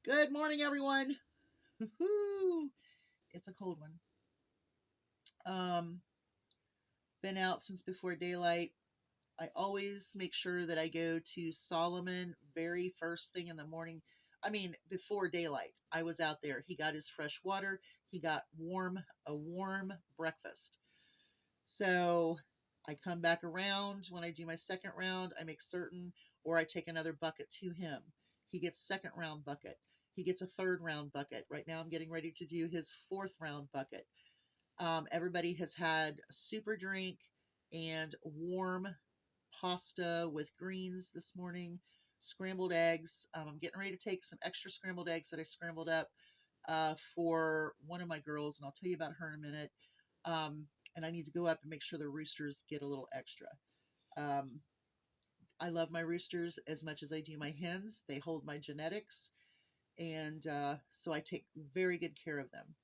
Good morning, everyone. Woo-hoo. It's a cold one. Um, been out since before daylight. I always make sure that I go to Solomon very first thing in the morning. I mean, before daylight. I was out there. He got his fresh water. He got a warm breakfast. So I come back around when I do my second round. I make certain, or I take another bucket to him. He gets second round bucket. He gets a third round bucket. Right now, I'm getting ready to do his fourth round bucket. Everybody has had a super drink and warm pasta with greens this morning, scrambled eggs. I'm getting ready to take some extra scrambled eggs that I scrambled up for one of my girls, and I'll tell you about her in a minute. Um, and I need to go up and make sure the roosters get a little extra. Um, I love my roosters as much as I do my hens. They hold my genetics, and so I take very good care of them.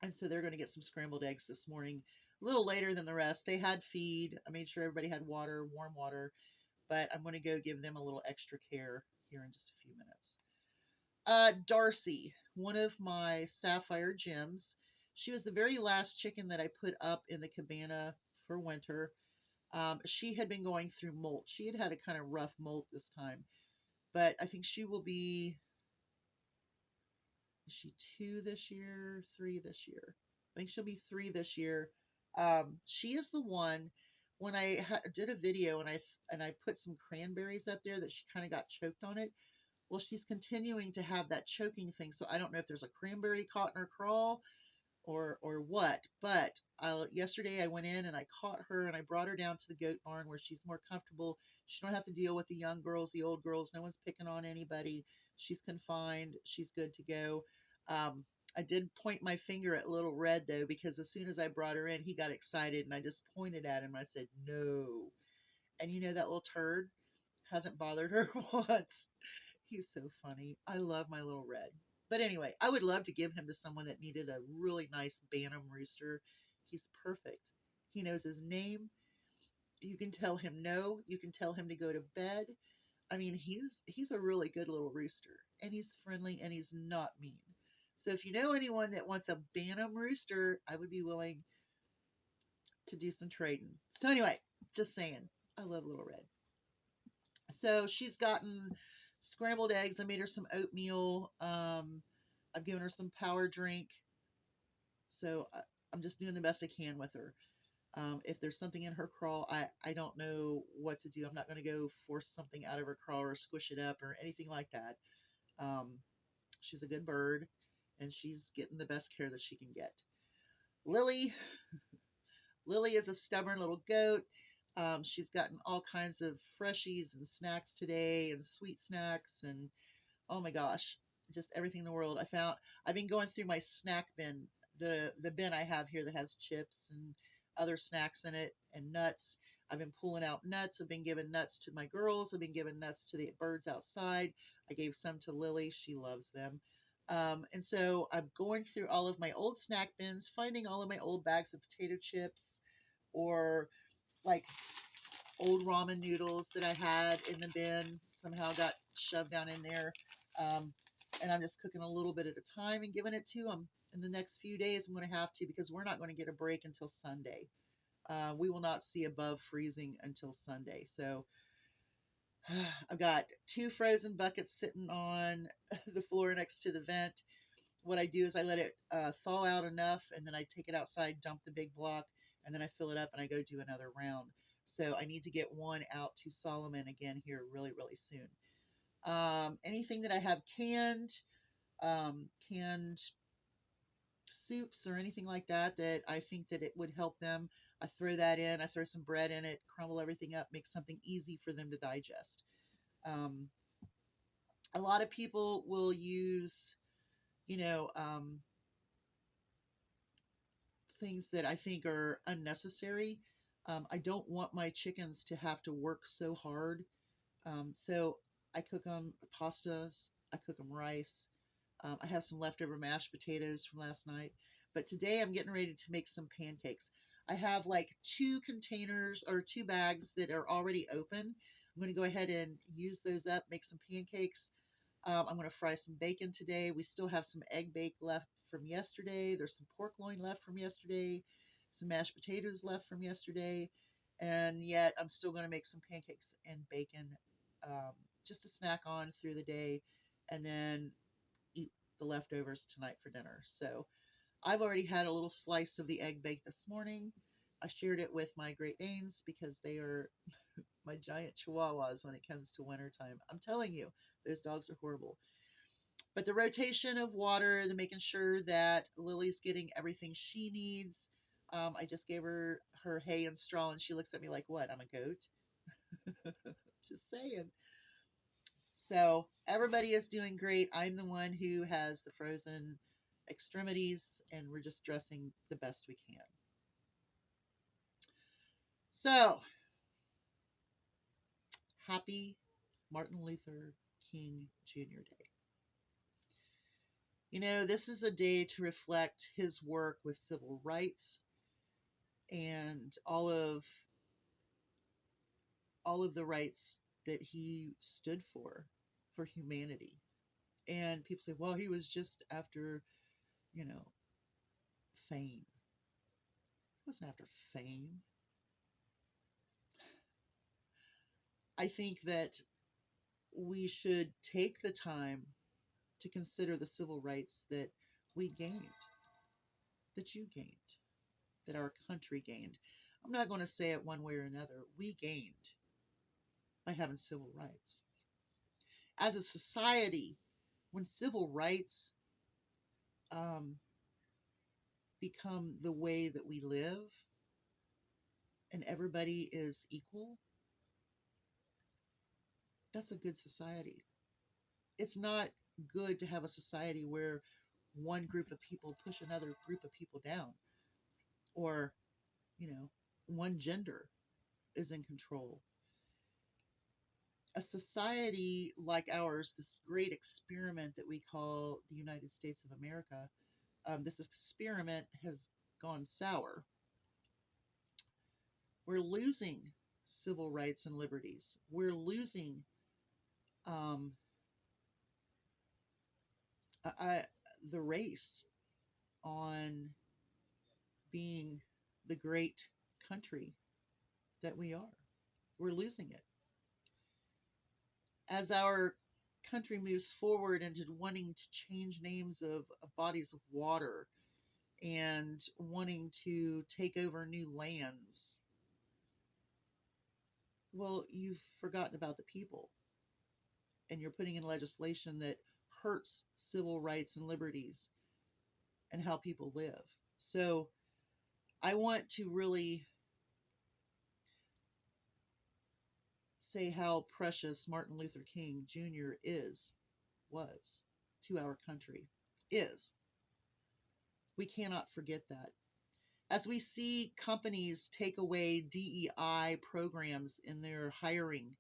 And so they're going to get some scrambled eggs this morning, a little later than the rest. They had feed. I made sure everybody had water, warm water, but I'm going to go give them a little extra care here in just a few minutes. Darcy, one of my sapphire gems. She was the very last chicken that I put up in the cabana for winter. She had been going through molt. She had had a kind of rough molt this time, but I think she will be, is she two this year, three this year? I think she'll be three this year. She is the one when I did a video and I put some cranberries up there that she kind of got choked on it. Well, she's continuing to have that choking thing, so I don't know if there's a cranberry caught in her crawl or what. But yesterday I went in and I caught her and I brought her down to the goat barn where she's more comfortable. She don't have to deal with the young girls, the old girls. No one's picking on anybody. She's confined. She's good to go. Um, I did point my finger at Little Red though, because as soon as I brought her in, he got excited and I just pointed at him. I said, "No." And you know that little turd hasn't bothered her once. He's so funny. I love my Little Red. But anyway, I would love to give him to someone that needed a really nice Bantam rooster. He's perfect. He knows his name. You can tell him no. You can tell him to go to bed. I mean, he's a really good little rooster, and he's friendly and he's not mean. So if you know anyone that wants a Bantam rooster, I would be willing to do some trading. So anyway, just saying, I love Little Red. So she's gotten scrambled eggs. I made her some oatmeal. I've given her some power drink. So I'm just doing the best I can with her. If there's something in her crawl, I don't know what to do. I'm not going to go force something out of her crawl or squish it up or anything like that. Um, she's a good bird and she's getting the best care that she can get. Lily, Lily is a stubborn little goat. She's gotten all kinds of freshies and snacks today and sweet snacks and oh my gosh, just everything in the world. I've been going through my snack bin, the bin I have here that has chips and other snacks in it and nuts. I've been pulling out nuts. I've been giving nuts to my girls. I've been giving nuts to the birds outside. I gave some to Lily. She loves them. And so I'm going through all of my old snack bins, finding all of my old bags of potato chips or like old ramen noodles that I had in the bin somehow got shoved down in there. Um, and I'm just cooking a little bit at a time and giving it to them. In the next few days, I'm going to have to because we're not going to get a break until Sunday. We will not see above freezing until Sunday. So I've got two frozen buckets sitting on the floor next to the vent. What I do is I let it thaw out enough and then I take it outside, dump the big block, and then I fill it up and I go do another round. So I need to get one out to Solomon again here really, really soon. Anything that I have canned soups or anything like that that I think that it would help them, I throw that in. I throw some bread in it, crumble everything up, make something easy for them to digest. Um, a lot of people will use, you know, things that I think are unnecessary. I don't want my chickens to have to work so hard. So I cook them pastas, I cook them rice. I have some leftover mashed potatoes from last night. But today I'm getting ready to make some pancakes. I have like two containers or two bags that are already open. I'm going to go ahead and use those up, make some pancakes. I'm going to fry some bacon today. We still have some egg bake left from yesterday. There's some pork loin left from yesterday, some mashed potatoes left from yesterday, and yet I'm still going to make some pancakes and bacon um, just to snack on through the day, and then eat the leftovers tonight for dinner. So I've already had a little slice of the egg bake this morning. I shared it with my Great Danes because they are my giant chihuahuas when it comes to wintertime. I'm telling you, those dogs are horrible. But the rotation of water, the making sure that Lily's getting everything she needs. I just gave her hay and straw, and she looks at me like, "What? I'm a goat." Just saying. So everybody is doing great. I'm the one who has the frozen extremities, and we're just dressing the best we can. So happy Martin Luther King Jr. Day. You know, this is a day to reflect his work with civil rights and all of the rights that he stood for humanity. And people say, well, he was just after, you know, fame. He wasn't after fame. I think that we should take the time to consider the civil rights that we gained, that you gained, that our country gained. I'm not going to say it one way or another. We gained by having civil rights. As a society, when civil rights um, become the way that we live and everybody is equal, that's a good society. It's not good to have a society where one group of people push another group of people down, or, one gender is in control. A society like ours, this great experiment that we call the United States of America, this experiment has gone sour. We're losing civil rights and liberties. We're losing um, I, the race on being the great country that we are. We're losing it. As our country moves forward into wanting to change names of bodies of water and wanting to take over new lands, well, you've forgotten about the people, and you're putting in legislation that hurts civil rights and liberties and how people live. So I want to really say how precious Martin Luther King Jr. was to our country. Is. We cannot forget that. As we see companies take away DEI programs in their hiring,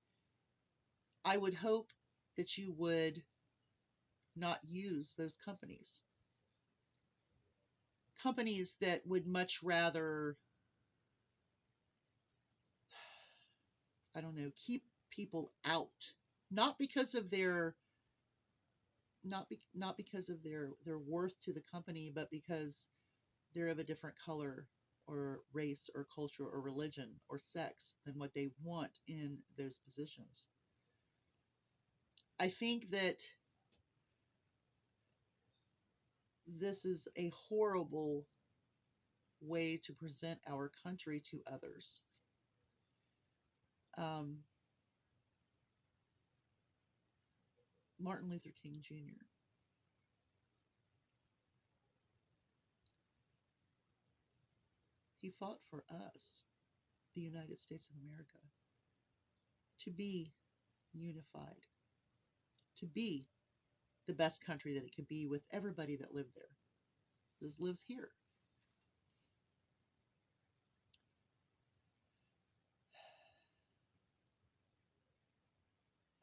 I would hope that you would not use those companies. Companies that would much rather, I don't know, keep people out, not because of their not because of their worth to the company, but because they're of a different color or race or culture or religion or sex than what they want in those positions. I think that this is a horrible way to present our country to others. Um, Martin Luther King Jr. He fought for us, the United States of America, to be unified, to be the best country that it could be with everybody that lived there, that lives here.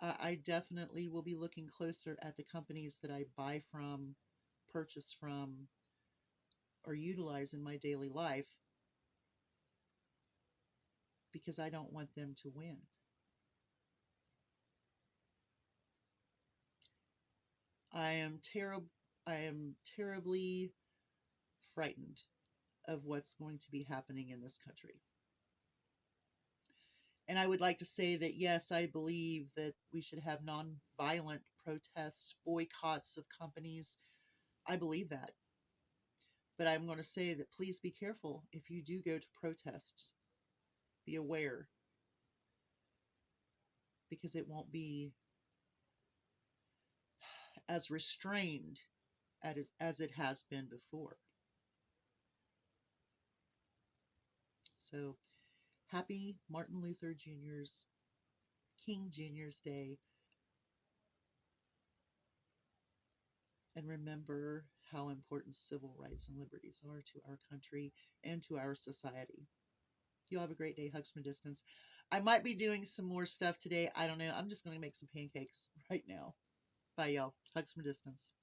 I definitely will be looking closer at the companies that I buy from, purchase from, or utilize in my daily life because I don't want them to win. I am terrible. I am terribly frightened of what's going to be happening in this country. And I would like to say that yes, I believe that we should have nonviolent protests, boycotts of companies. I believe that. But I'm going to say that please be careful if you do go to protests. Be aware because it won't be as restrained as it has been before. So happy Martin Luther Jr.'s King Jr.'s Day, and remember how important civil rights and liberties are to our country and to our society. You all have a great day. Hugs from a distance. I might be doing some more stuff today. I don't know. I'm just going to make some pancakes right now. Bye, y'all. Hugs from a distance.